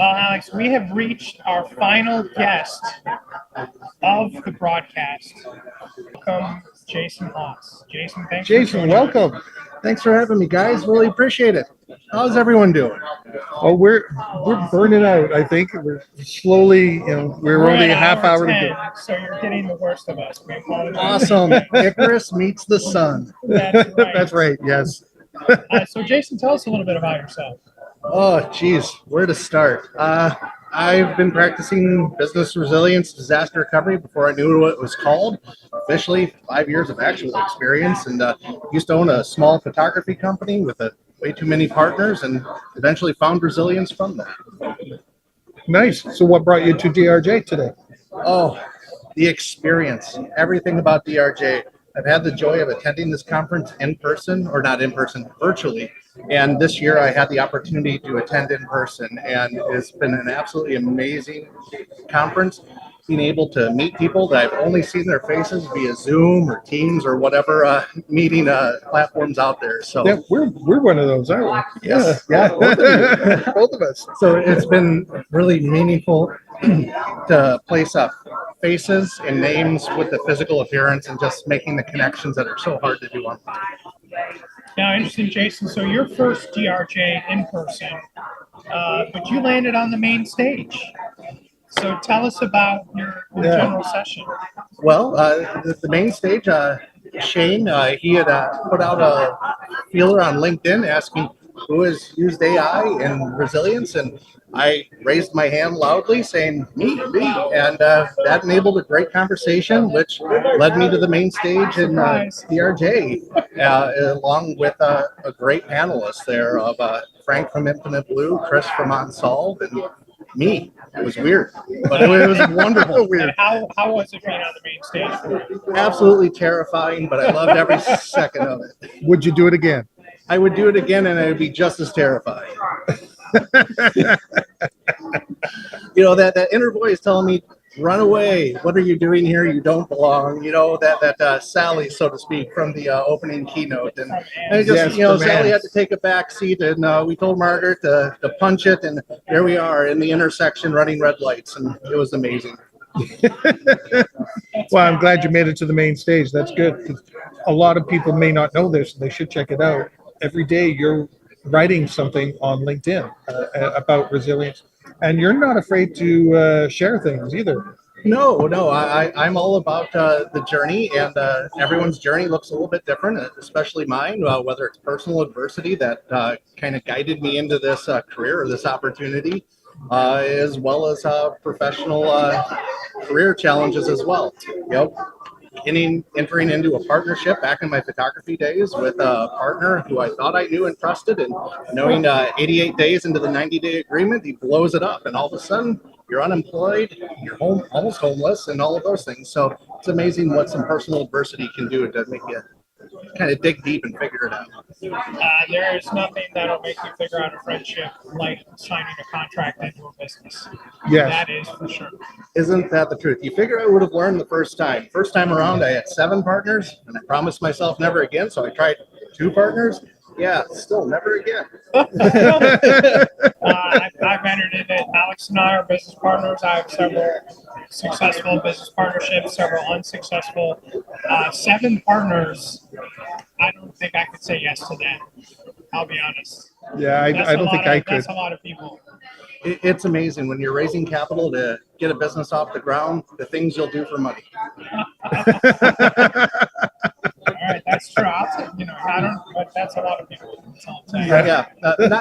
Well, Alex, we have reached our final guest of the broadcast. Welcome, Jason Haas. Jason, thanks for Jason, joining us. welcome. Thanks for having me, guys. Really appreciate it. How's everyone doing? Oh, we're burning out. I think we're slowly. We're We're only at a half hour to 10, go. so you're getting the worst of us. We apologize. Awesome. Icarus meets the sun. That's right. That's right. Yes. So, Jason, tell us a little bit about yourself. Oh, geez, where to start? I've been practicing business resilience, disaster recovery before I knew what it was called. Officially, 5 years of actual experience, and used to own a small photography company with way too many partners, and eventually found resilience from that. Nice. So what brought you to DRJ today? Oh, the experience, everything about DRJ. I've had the joy of attending this conference in person, or not in person, virtually. And this year I had the opportunity to attend in person, and it's been an absolutely amazing conference. Being able to meet people that I've only seen their faces via Zoom or Teams or whatever meeting platforms out there. So Yeah, we're one of those, aren't we? yes, yeah, both of you. Both of us. So it's been really meaningful to place up faces and names with the physical appearance and just making the connections that are so hard to do online. Now, interesting, Jason. So, your first DRJ in person, but you landed on the main stage. So, tell us about your general session. Well, the main stage, Shane, he had put out a feeler on LinkedIn asking who has used AI and resilience, and I raised my hand loudly saying, me, and that enabled a great conversation, which led me to the main stage in DRJ, along with a great panelist there of Frank from Infinite Blue, Chris from Unsolved, and me. It was weird, but it was wonderful. And how was it being on the main stage for you? Absolutely terrifying, but I loved every second of it. Would you do it again? I would do it again, and I would be just as terrified. That inner voice telling me, run away. What are you doing here? You don't belong. That Sally, so to speak, from the opening keynote. And just, Sally had to take a back seat, and we told Margaret to punch it, and there we are in the intersection running red lights, and it was amazing. Well, I'm glad you made it to the main stage. That's good. 'Cause a lot of people may not know this. They should check it out. Every day you're writing something on LinkedIn about resilience, and you're not afraid to share things either. No, I'm all about the journey, and everyone's journey looks a little bit different, especially mine, whether it's personal adversity that kind of guided me into this career or this opportunity, as well as professional career challenges as well. Entering into a partnership back in my photography days with a partner who I thought I knew and trusted, and knowing 88 days into the 90-day agreement, he blows it up, and all of a sudden you're unemployed, you're almost homeless, and all of those things. So it's amazing what some personal adversity can do to make you kind of dig deep and figure it out. There is nothing that'll make you figure out a friendship like signing a contract into a business. Yes. That is for sure. Isn't that the truth? You figure I would have learned the first time. First time around, I had 7 partners, and I promised myself never again, so I tried 2 partners. Yeah, still never again. I've entered into Alex and I are business partners. I have several successful business partnerships, several unsuccessful. 7 partners. I don't think I could say yes to that. I'll be honest. Yeah, I don't think I could. That's a lot of people. It's amazing when you're raising capital to get a business off the ground, the things you'll do for money. All right, that's true. I don't, but that's a lot of people. That's all I'm saying. Yeah,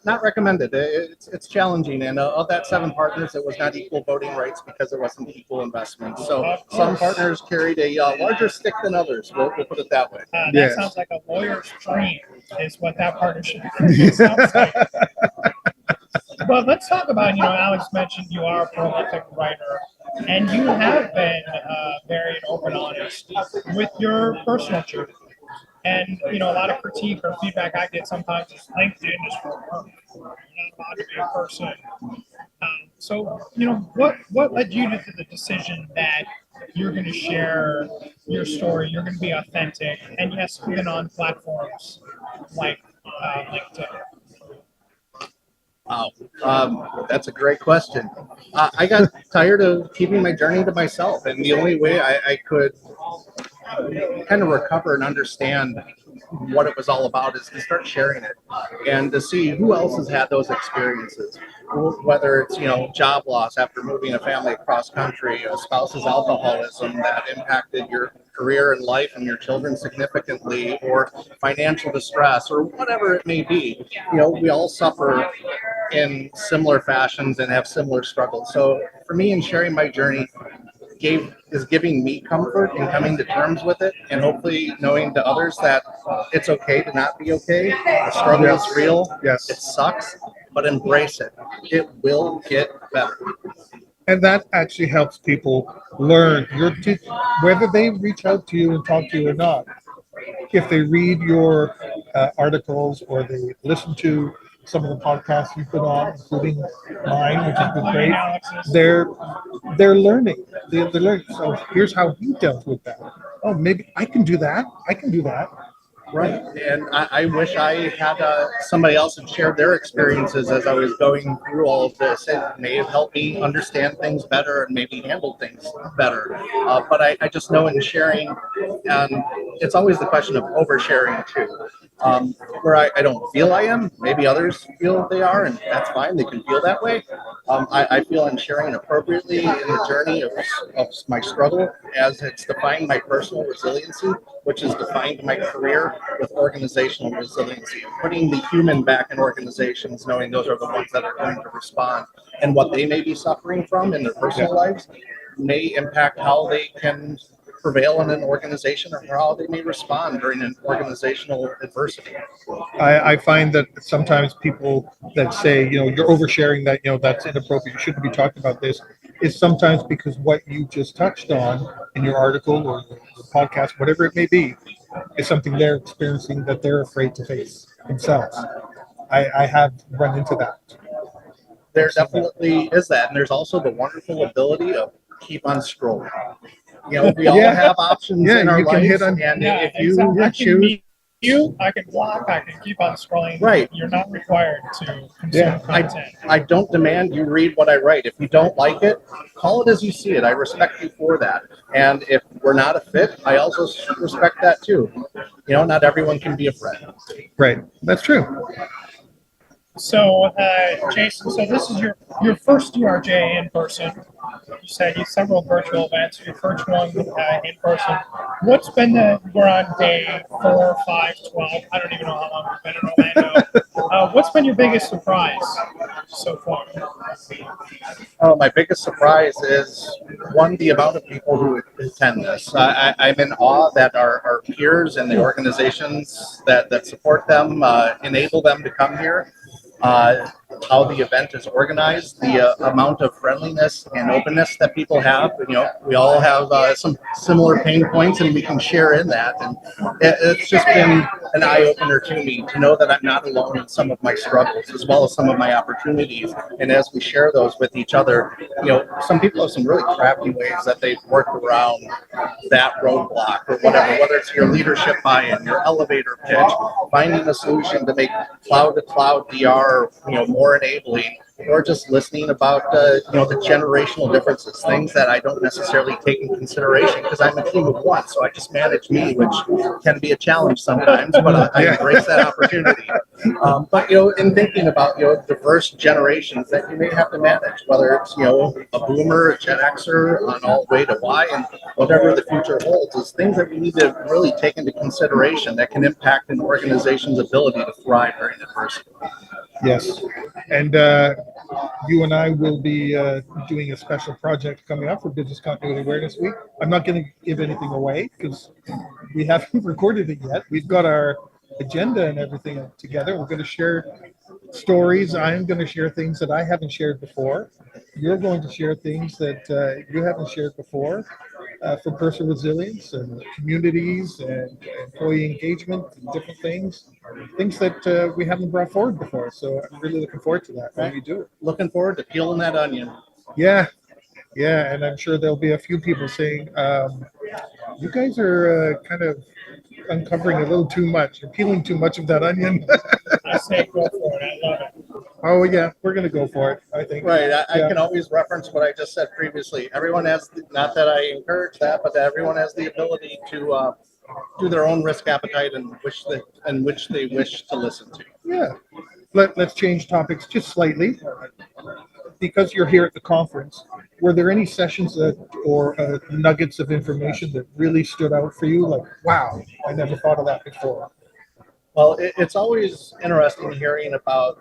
not recommended. It's challenging, and of that 7 partners, it was not equal voting rights because it wasn't equal investment. So some partners carried a larger stick than others. We'll put it that way. That sounds like a lawyer's dream. Is what that partnership sounds like. But let's talk about, Alex mentioned you are a prolific writer, and you have been very open and honest with your personal journey. And, a lot of critique or feedback I get sometimes is LinkedIn is for work. You're not allowed to be a person. So, what led you to the decision that you're going to share your story, you're going to be authentic, and yes, even on platforms like LinkedIn? Wow, that's a great question. I got tired of keeping my journey to myself, and the only way I could kind of recover and understand what it was all about is to start sharing it and to see who else has had those experiences, whether it's job loss after moving a family across country, a spouse's alcoholism that impacted your career and life and your children significantly, or financial distress, or whatever it may be. We all suffer in similar fashions and have similar struggles. So for me, in sharing my journey, is giving me comfort and coming to terms with it, and hopefully knowing to others that it's okay to not be okay. The struggle is real. Yes. It sucks, but embrace it. It will get better. And that actually helps people learn whether they reach out to you and talk to you or not. If they read your articles or they listen to some of the podcasts you put on, including mine, which has been great, they're they're learning. They're learning. So here's how he dealt with that. Oh, maybe I can do that. I can do that. Right. And I wish I had somebody else had shared their experiences as I was going through all of this. It may have helped me understand things better and maybe handle things better. But I just know in sharing, and it's always the question of oversharing too. Where I don't feel I am, maybe others feel they are, and that's fine. They can feel that way. I feel I'm sharing appropriately in the journey of my struggle as it's defined my personal resiliency, which has defined my career with organizational resiliency, putting the human back in organizations, knowing those are the ones that are going to respond, and what they may be suffering from in their personal lives may impact how they can prevail in an organization or how they may respond during an organizational adversity. I find that sometimes people that say, you're oversharing, that, that's inappropriate, you shouldn't be talking about this, is sometimes because what you just touched on in your article or your podcast, whatever it may be, is something they're experiencing that they're afraid to face themselves. I have run into that. There definitely is that. And there's also the wonderful ability of keep on scrolling. We all have options in our you can lives, hit on, and Yeah, if you exactly. I can choose, mute you, I can block, I can keep on scrolling. Right. You're not required to consume Yeah, content. I don't demand you read what I write. If you don't like it, call it as you see it. I respect you for that. And if we're not a fit, I also respect that too. Not everyone can be a friend. right. That's true. So, Jason, so this is your first DRJ in person. You said you several virtual events. Your first one in person. What's been we're on day 4, 5, 12. I don't even know how long we've been in Orlando. What's been your biggest surprise so far? Oh, my biggest surprise is one, the amount of people who attend this. I'm in awe that our peers and the organizations that support them enable them to come here. How the event is organized, the amount of friendliness and openness that people have. We all have some similar pain points, and we can share in that. And it's just been an eye opener to me to know that I'm not alone in some of my struggles, as well as some of my opportunities. And as we share those with each other, some people have some really crafty ways that they've worked around that roadblock or whatever, whether it's your leadership buy-in, your elevator pitch, finding a solution to make cloud-to-cloud DR, more enabling, or just listening about the generational differences, things that I don't necessarily take in consideration because I'm a team of one, so I just manage me, which can be a challenge sometimes, but I embrace that opportunity. But in thinking about diverse generations that you may have to manage, whether it's a boomer, a Gen Xer, on all the way to Y, and whatever the future holds, is things that we need to really take into consideration that can impact an organization's ability to thrive during adversity. Yes. And you and I will be doing a special project coming up for Business Continuity Awareness Week. I'm not going to give anything away because we haven't recorded it yet. We've got our agenda and everything together. We're going to share stories. I'm going to share things that I haven't shared before. You're going to share things that you haven't shared before for personal resilience and communities and employee engagement and different things that we haven't brought forward before. So I'm really looking forward to that when you do it. Looking forward to peeling that onion. Yeah, and I'm sure there'll be a few people saying, you guys are kind of uncovering a little too much. You're peeling too much of that onion. I say go for it. I love it. Oh yeah, we're gonna go for it. I think. Right. I Yeah. can always reference what I just said previously. Everyone has, not that I encourage that, but everyone has the ability to do their own risk appetite and which they wish to listen to. Yeah. Let's change topics just slightly. Because you're here at the conference, were there any sessions that or nuggets of information that really stood out for you? Like, wow, I never thought of that before. Well, it's always interesting hearing about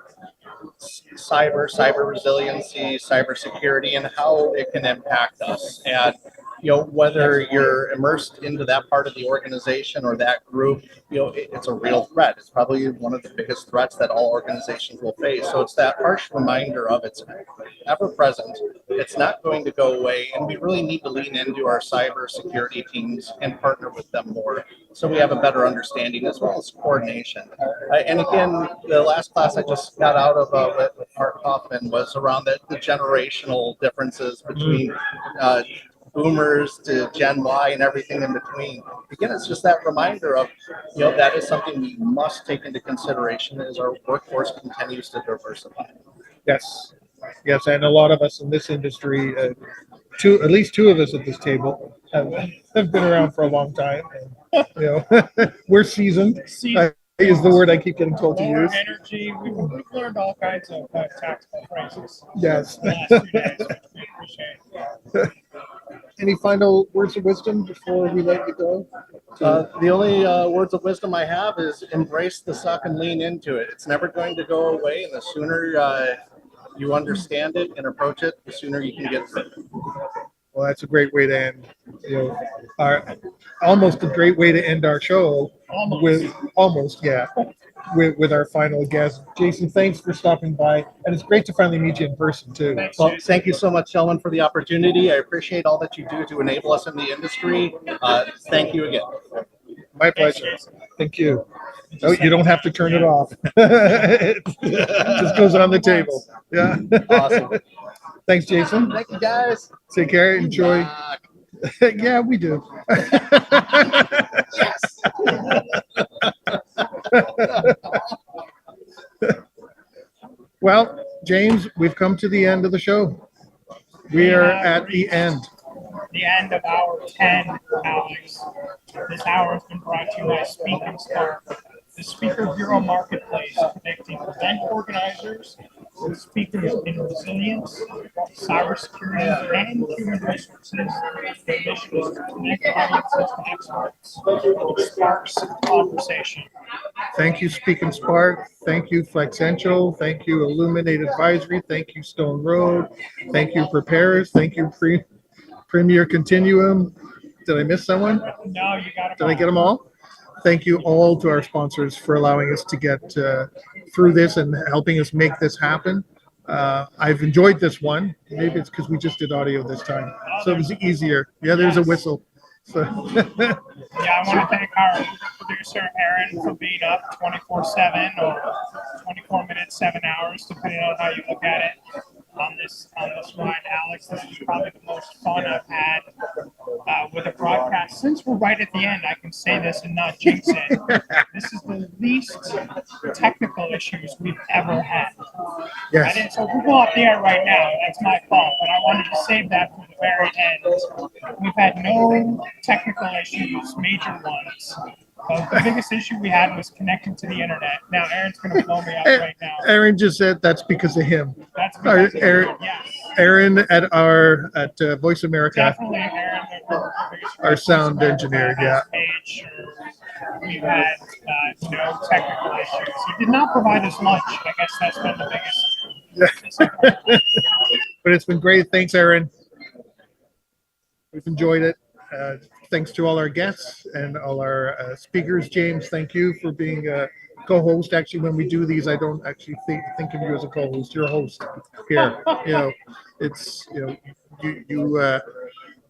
cyber resiliency, cyber security, and how it can impact us. And whether you're immersed into that part of the organization or that group, it's a real threat. It's probably one of the biggest threats that all organizations will face. So it's that harsh reminder of it's ever present. It's not going to go away, and we really need to lean into our cyber security teams and partner with them more, so we have a better understanding as well as coordination. And again, the last class I just got out of with Mark Hoffman was around the generational differences between boomers to Gen Y and everything in between. Again, it's just that reminder of, that is something we must take into consideration as our workforce continues to diversify. Yes, yes, and a lot of us in this industry, at least two of us at this table, have been around for a long time. And, we're seasoned. Is the word I keep getting told to use. Energy. We've learned all kinds of tactical phrases. Yes. The last 2 days, which we appreciate. Any final words of wisdom before we let you go? The only words of wisdom I have is embrace the suck and lean into it. It's never going to go away, and the sooner you understand it and approach it, the sooner you can get through it. Well, that's a great way to end. Almost a great way to end our show with our final guest. Jason, thanks for stopping by, and it's great to finally meet you in person too. Well, thank you so much, gentlemen, for the opportunity. I appreciate all that you do to enable us in the industry. Thank you again. My pleasure. Thank you. No, you don't have to turn it off. It just goes on the table. Yeah. Awesome. Thanks, Jason. Thank you, guys. Take care. Enjoy. Yeah, we do. Yes. Well, James, we've come to the end of the show. We are at the end. The end of hour 10, Alex. This hour has been brought to you by Speak and Spark, the Speaker Bureau Marketplace, connecting event organizers with speakers in resilience, cybersecurity, and human resources. The mission is to connect audiences to experts. It sparks conversation. Thank you, Speak and Spark. Thank you, Flexential. Thank you, Illuminate Advisory. Thank you, Stone Road. Thank you, Preparers. Thank you, Premier Continuum. Did I miss someone? No, you got it. Did I get them all? Thank you all to our sponsors for allowing us to get through this and helping us make this happen. I've enjoyed this one. Maybe it's because we just did audio this time, so it was easier. Yeah, there's a whistle. So. Yeah, I want to thank our producer Aaron for being up 24/7 or 24 minutes, 7 hours, depending on how you look at it. On this ride, Alex, this is probably the most fun I've had with a broadcast. Since we're right at the end, I can say this and not jinx it. This is the least technical issues we've ever had. Yes. So we're off the air right now. That's my fault, but I wanted to save that for the very end. We've had no technical issues, major ones. The biggest issue we had was connecting to the internet. Now Aaron's going to blow me up right now. Aaron just said that's because of him. That's because of Aaron, him, yes. Aaron at Voice America. Definitely Aaron, our sound engineer. Yeah. Page, we've had no technical issues. He did not provide us lunch. I guess that's been the biggest. But it's been great. Thanks, Aaron. We've enjoyed it. Thanks to all our guests and all our speakers. James, thank you for being a co-host. Actually, when we do these, I don't actually think of you as a co-host. You're a host here. It's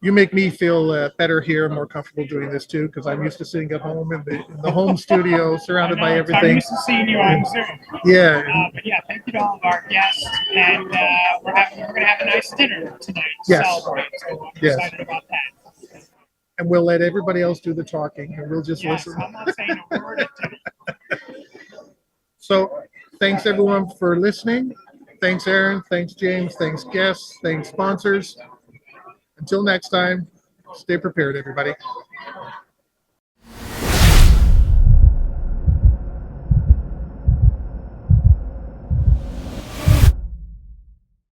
you make me feel better here, more comfortable doing this too, because I'm used to sitting at home in the home studio, surrounded by everything. I'm used to seeing you on Zoom. Yeah. But yeah, thank you to all of our guests, and we're going to have a nice dinner tonight to Yes. celebrate. So I'm excited about that. And we'll let everybody else do the talking, and we'll just listen. I'm not saying a word. So, thanks everyone for listening. Thanks, Aaron. Thanks, James. Thanks, guests. Thanks, sponsors. Until next time, stay prepared, everybody.